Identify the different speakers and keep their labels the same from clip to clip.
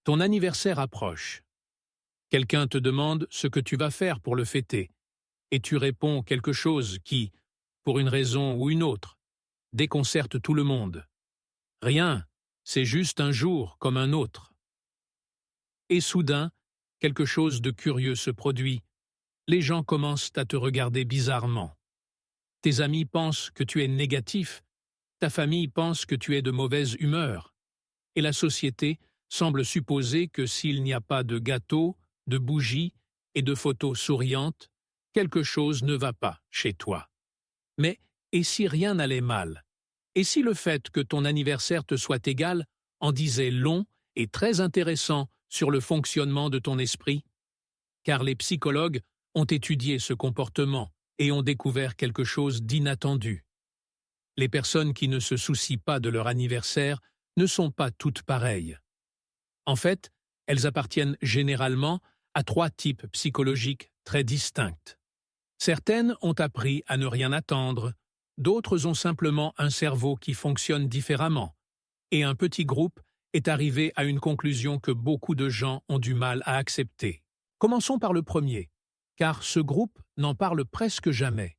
Speaker 1: Ton anniversaire approche. Quelqu'un te demande ce que tu vas faire pour le fêter, et tu réponds quelque chose qui, pour une raison ou une autre, déconcerte tout le monde. Rien, c'est juste un jour comme un autre. Et soudain, quelque chose de curieux se produit. Les gens commencent à te regarder bizarrement. Tes amis pensent que tu es négatif, ta famille pense que tu es de mauvaise humeur, et la société semble supposer que s'il n'y a pas de gâteau, de bougies et de photos souriantes, quelque chose ne va pas chez toi. Mais et si rien n'allait mal? Et si le fait que ton anniversaire te soit égal en disait long et très intéressant sur le fonctionnement de ton esprit? Car les psychologues ont étudié ce comportement et ont découvert quelque chose d'inattendu. Les personnes qui ne se soucient pas de leur anniversaire ne sont pas toutes pareilles. En fait, elles appartiennent généralement à 3 types psychologiques très distincts. Certaines ont appris à ne rien attendre, d'autres ont simplement un cerveau qui fonctionne différemment, et un petit groupe est arrivé à une conclusion que beaucoup de gens ont du mal à accepter. Commençons par le premier, car ce groupe n'en parle presque jamais.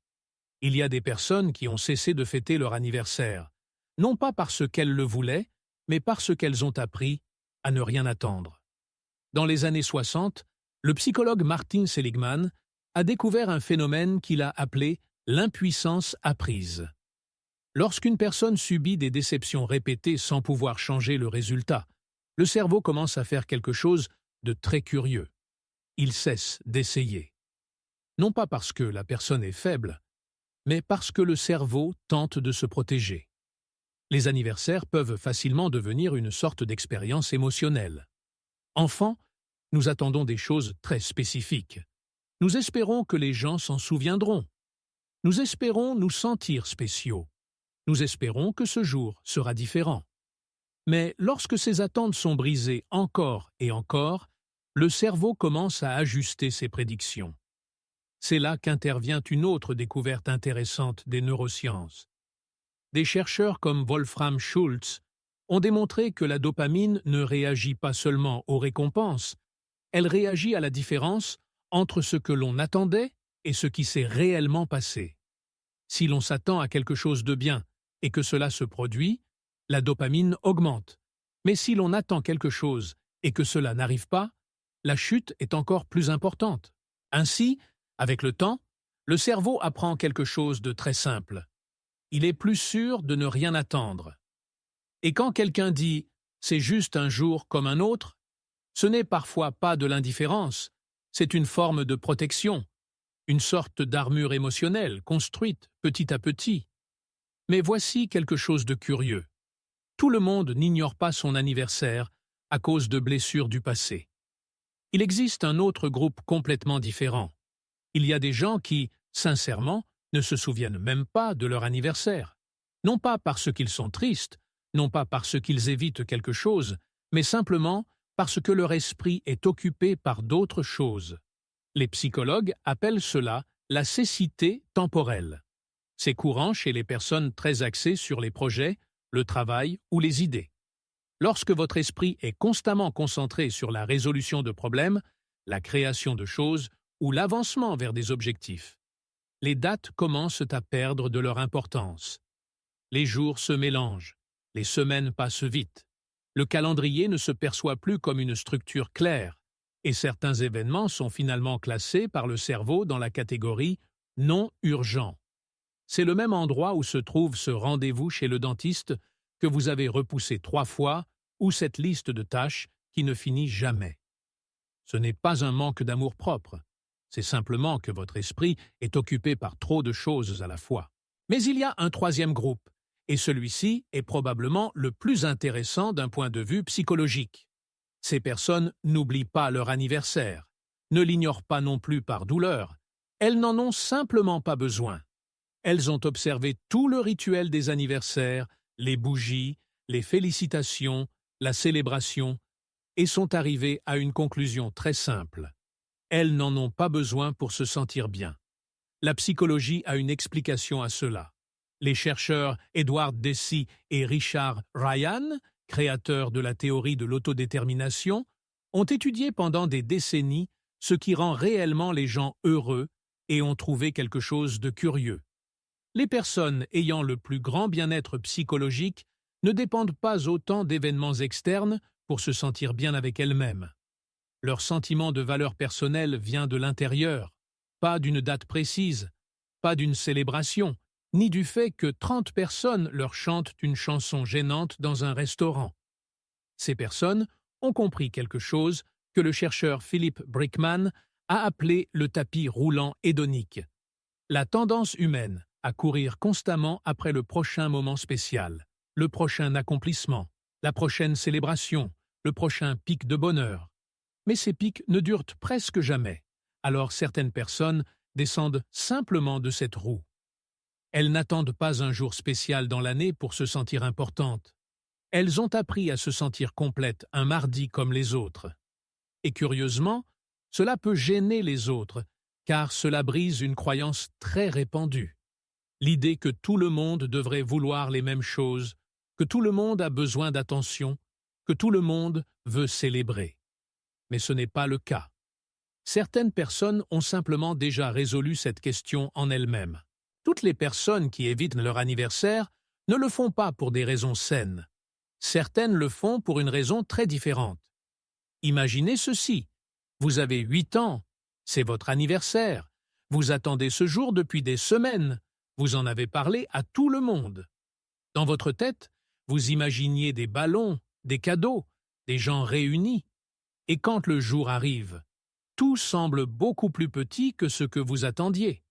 Speaker 1: Il y a des personnes qui ont cessé de fêter leur anniversaire, non pas parce qu'elles le voulaient, mais parce qu'elles ont appris à ne rien attendre. Dans les années 60, le psychologue Martin Seligman a découvert un phénomène qu'il a appelé l'impuissance apprise. Lorsqu'une personne subit des déceptions répétées sans pouvoir changer le résultat, le cerveau commence à faire quelque chose de très curieux. Il cesse d'essayer. Non pas parce que la personne est faible, mais parce que le cerveau tente de se protéger. Les anniversaires peuvent facilement devenir une sorte d'expérience émotionnelle. Enfant, nous attendons des choses très spécifiques. Nous espérons que les gens s'en souviendront. Nous espérons nous sentir spéciaux. Nous espérons que ce jour sera différent. Mais lorsque ces attentes sont brisées encore et encore, le cerveau commence à ajuster ses prédictions. C'est là qu'intervient une autre découverte intéressante des neurosciences. Des chercheurs comme Wolfram Schultz ont démontré que la dopamine ne réagit pas seulement aux récompenses, elle réagit à la différence entre ce que l'on attendait et ce qui s'est réellement passé. Si l'on s'attend à quelque chose de bien et que cela se produit, la dopamine augmente. Mais si l'on attend quelque chose et que cela n'arrive pas, la chute est encore plus importante. Ainsi, avec le temps, le cerveau apprend quelque chose de très simple. Il est plus sûr de ne rien attendre. Et quand quelqu'un dit « c'est juste un jour comme un autre », ce n'est parfois pas de l'indifférence, c'est une forme de protection, une sorte d'armure émotionnelle construite petit à petit. Mais voici quelque chose de curieux. Tout le monde n'ignore pas son anniversaire à cause de blessures du passé. Il existe un autre groupe complètement différent. Il y a des gens qui, sincèrement, ne se souviennent même pas de leur anniversaire. Non pas parce qu'ils sont tristes, non pas parce qu'ils évitent quelque chose, mais simplement parce que leur esprit est occupé par d'autres choses. Les psychologues appellent cela la cécité temporelle. C'est courant chez les personnes très axées sur les projets, le travail ou les idées. Lorsque votre esprit est constamment concentré sur la résolution de problèmes, la création de choses ou l'avancement vers des objectifs, les dates commencent à perdre de leur importance. Les jours se mélangent, les semaines passent vite. Le calendrier ne se perçoit plus comme une structure claire, et certains événements sont finalement classés par le cerveau dans la catégorie « non urgent ». C'est le même endroit où se trouve ce rendez-vous chez le dentiste que vous avez repoussé 3 fois ou cette liste de tâches qui ne finit jamais. Ce n'est pas un manque d'amour-propre, c'est simplement que votre esprit est occupé par trop de choses à la fois. Mais il y a un troisième groupe, et celui-ci est probablement le plus intéressant d'un point de vue psychologique. Ces personnes n'oublient pas leur anniversaire, ne l'ignorent pas non plus par douleur, elles n'en ont simplement pas besoin. Elles ont observé tout le rituel des anniversaires, les bougies, les félicitations, la célébration, et sont arrivées à une conclusion très simple. Elles n'en ont pas besoin pour se sentir bien. La psychologie a une explication à cela. Les chercheurs Edward Deci et Richard Ryan, créateurs de la théorie de l'autodétermination, ont étudié pendant des décennies ce qui rend réellement les gens heureux et ont trouvé quelque chose de curieux. Les personnes ayant le plus grand bien-être psychologique ne dépendent pas autant d'événements externes pour se sentir bien avec elles-mêmes. Leur sentiment de valeur personnelle vient de l'intérieur, pas d'une date précise, pas d'une célébration, ni du fait que 30 personnes leur chantent une chanson gênante dans un restaurant. Ces personnes ont compris quelque chose que le chercheur Philip Brickman a appelé le tapis roulant hédonique. La tendance humaine à courir constamment après le prochain moment spécial, le prochain accomplissement, la prochaine célébration, le prochain pic de bonheur. Mais ces pics ne durent presque jamais, alors certaines personnes descendent simplement de cette roue. Elles n'attendent pas un jour spécial dans l'année pour se sentir importantes. Elles ont appris à se sentir complètes un mardi comme les autres. Et curieusement, cela peut gêner les autres, car cela brise une croyance très répandue. L'idée que tout le monde devrait vouloir les mêmes choses, que tout le monde a besoin d'attention, que tout le monde veut célébrer. Mais ce n'est pas le cas. Certaines personnes ont simplement déjà résolu cette question en elles-mêmes. Toutes les personnes qui évitent leur anniversaire ne le font pas pour des raisons saines. Certaines le font pour une raison très différente. Imaginez ceci. Vous avez 8 ans, c'est votre anniversaire. Vous attendez ce jour depuis des semaines. Vous en avez parlé à tout le monde. Dans votre tête, vous imaginiez des ballons, des cadeaux, des gens réunis. Et quand le jour arrive, tout semble beaucoup plus petit que ce que vous attendiez.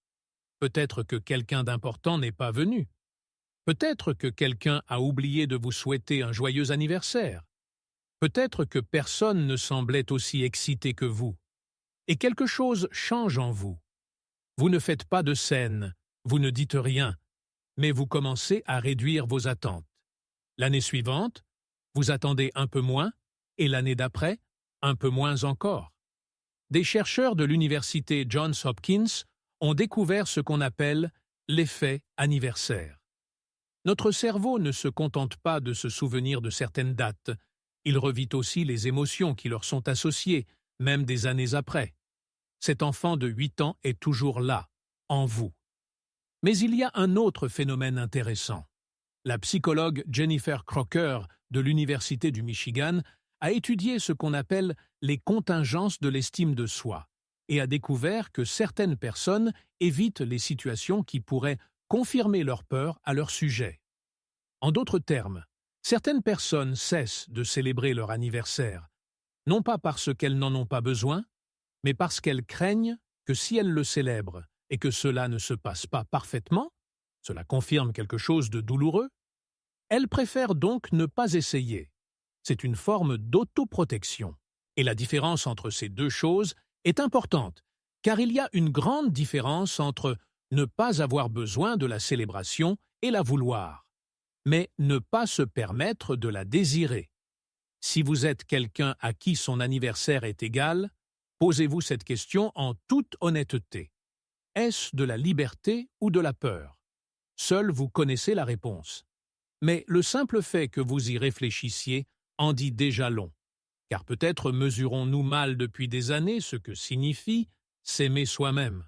Speaker 1: Peut-être que quelqu'un d'important n'est pas venu. Peut-être que quelqu'un a oublié de vous souhaiter un joyeux anniversaire. Peut-être que personne ne semblait aussi excité que vous. Et quelque chose change en vous. Vous ne faites pas de scène, vous ne dites rien, mais vous commencez à réduire vos attentes. L'année suivante, vous attendez un peu moins, et l'année d'après, un peu moins encore. Des chercheurs de l'université Johns Hopkins ont découvert ce qu'on appelle l'effet anniversaire. Notre cerveau ne se contente pas de se souvenir de certaines dates, il revit aussi les émotions qui leur sont associées, même des années après. Cet enfant de 8 ans est toujours là, en vous. Mais il y a un autre phénomène intéressant. La psychologue Jennifer Crocker de l'Université du Michigan a étudié ce qu'on appelle les contingences de l'estime de soi et a découvert que certaines personnes évitent les situations qui pourraient confirmer leur peur à leur sujet. En d'autres termes, certaines personnes cessent de célébrer leur anniversaire, non pas parce qu'elles n'en ont pas besoin, mais parce qu'elles craignent que si elles le célèbrent et que cela ne se passe pas parfaitement, cela confirme quelque chose de douloureux, elles préfèrent donc ne pas essayer. C'est une forme d'autoprotection. Et la différence entre ces deux choses est importante, car il y a une grande différence entre ne pas avoir besoin de la célébration et la vouloir, mais ne pas se permettre de la désirer. Si vous êtes quelqu'un à qui son anniversaire est égal, posez-vous cette question en toute honnêteté. Est-ce de la liberté ou de la peur? Seul vous connaissez la réponse. Mais le simple fait que vous y réfléchissiez en dit déjà long, car peut-être mesurons-nous mal depuis des années ce que signifie s'aimer soi-même.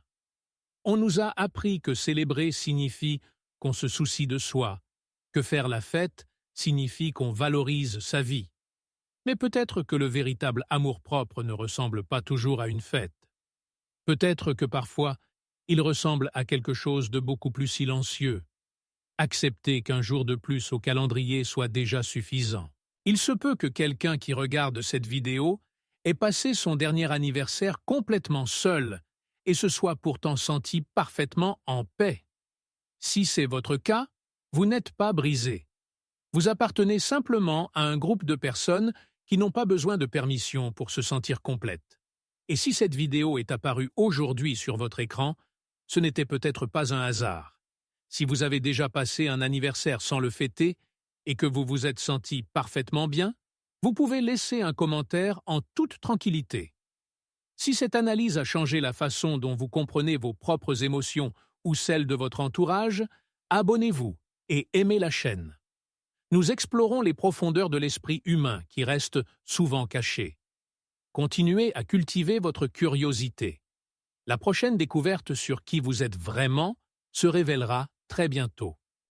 Speaker 1: On nous a appris que célébrer signifie qu'on se soucie de soi, que faire la fête signifie qu'on valorise sa vie. Mais peut-être que le véritable amour-propre ne ressemble pas toujours à une fête. Peut-être que parfois, il ressemble à quelque chose de beaucoup plus silencieux. Accepter qu'un jour de plus au calendrier soit déjà suffisant. Il se peut que quelqu'un qui regarde cette vidéo ait passé son dernier anniversaire complètement seul et se soit pourtant senti parfaitement en paix. Si c'est votre cas, vous n'êtes pas brisé. Vous appartenez simplement à un groupe de personnes qui n'ont pas besoin de permission pour se sentir complètes. Et si cette vidéo est apparue aujourd'hui sur votre écran, ce n'était peut-être pas un hasard. Si vous avez déjà passé un anniversaire sans le fêter et que vous vous êtes senti parfaitement bien, vous pouvez laisser un commentaire en toute tranquillité. Si cette analyse a changé la façon dont vous comprenez vos propres émotions ou celles de votre entourage, abonnez-vous et aimez la chaîne. Nous explorons les profondeurs de l'esprit humain qui restent souvent cachées. Continuez à cultiver votre curiosité. La prochaine découverte sur qui vous êtes vraiment se révélera très bientôt.